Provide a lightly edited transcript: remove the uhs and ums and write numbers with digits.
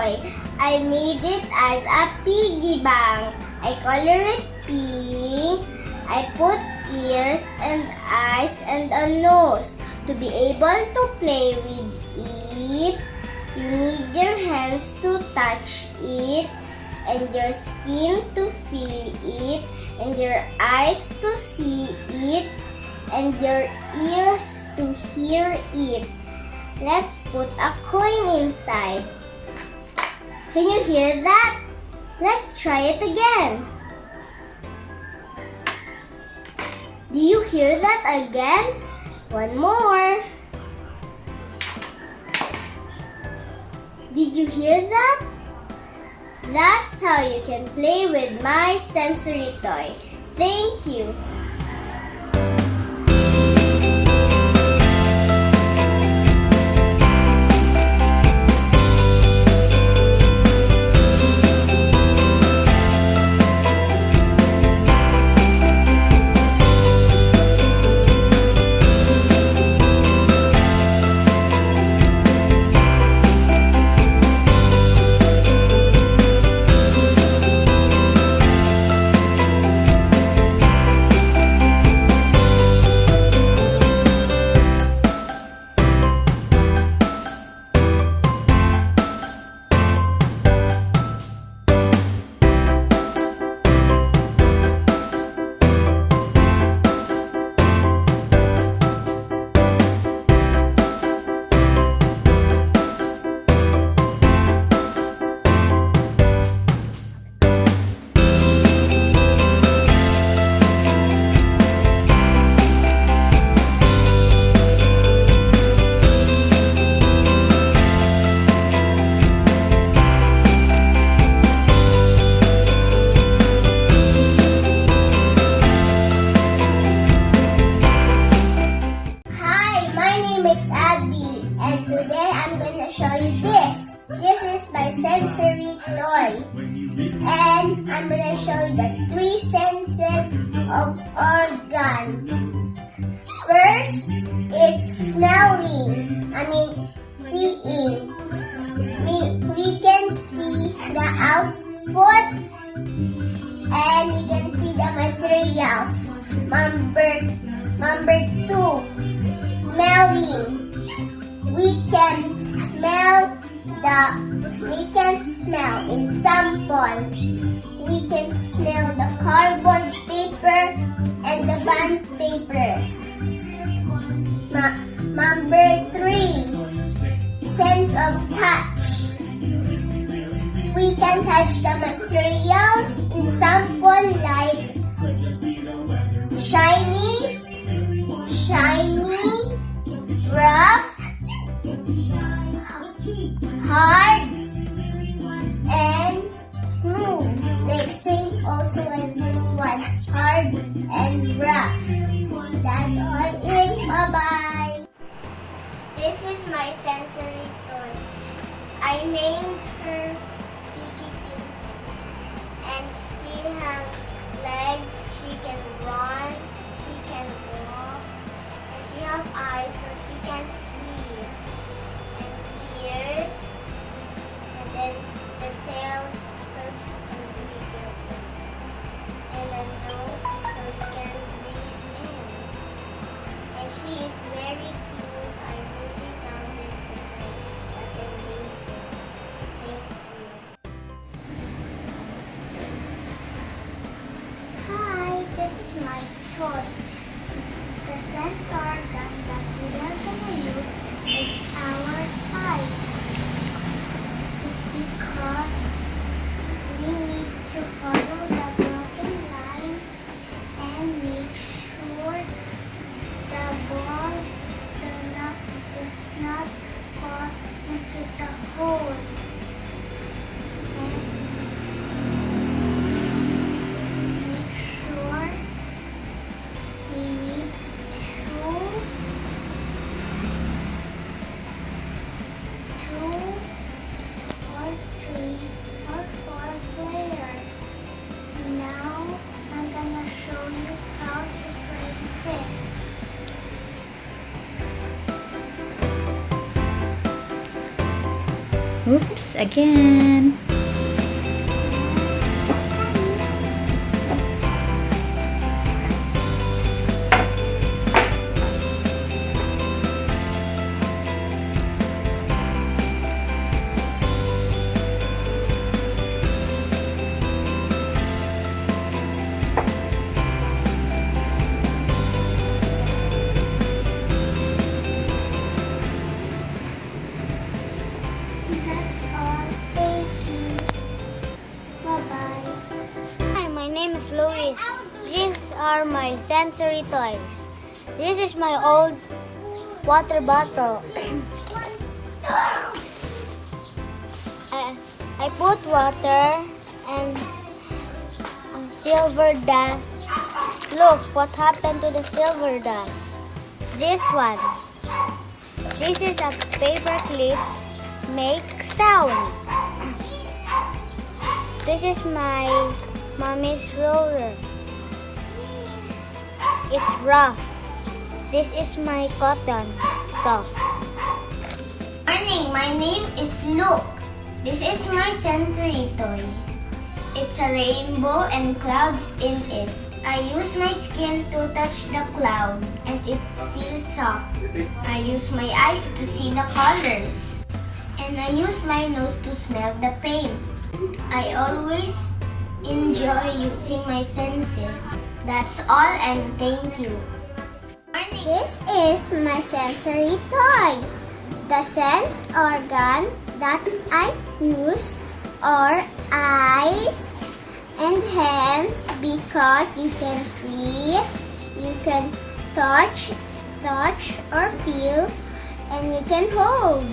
toy. I made it as a piggy bank. I color it pink. I put ears and eyes and a nose. To be able to play with it, you need your hands to touch it, and your skin to feel it, and your eyes to see it, and your ears to hear it. Let's put a coin inside. Can you hear that? Let's try it again. Do you hear that again? One more. Did you hear that? That's how you can play with my sensory toy. Thank you. And today I'm going to show you this. This is my sensory toy. And I'm going to show you the 3 senses of organs. First, it's smelling. Seeing. We can see the output and we can see the materials. Number 2, smelling. We can smell in samples. We can smell the cardboard paper and the bond paper. Number 3, sense of touch. We can touch the materials in sample like shiny, rough, hard, and smooth. Like same also in this one, hard and rough. That's all it is. Bye-bye. This is my sensory toy. I named her Piggy Pig. And she has legs, she can run, she can walk, and she has eyes so she can see, and ears, and then the tail so she can wiggle, and a nose so you can breathe in. And she is very cute. I really found it because I made it. Thank you. Hi, this is my toy. The sense organ that we are going to use is our eyes. Because we need to follow the broken lines and make sure the ball does not fall into the hole. And make sure we need 2 or 3 Oops, again. That's all. Thank you. Bye-bye. Hi, my name is Louis. These are my sensory toys. This is my old water bottle. I put water and silver dust. Look what happened to the silver dust. This one. This is a paper clips make sound. This is my mommy's roller. It's rough. This is my cotton, soft. Morning, my name is Luke. This is my sensory toy. It's a rainbow and clouds in it. I use my skin to touch the cloud and it feels soft. I use my eyes to see the colors. And I use my nose to smell the paint. I always enjoy using my senses. That's all and thank you. This is my sensory toy. The sense organ that I use are eyes and hands because you can see, you can touch or feel, and you can hold.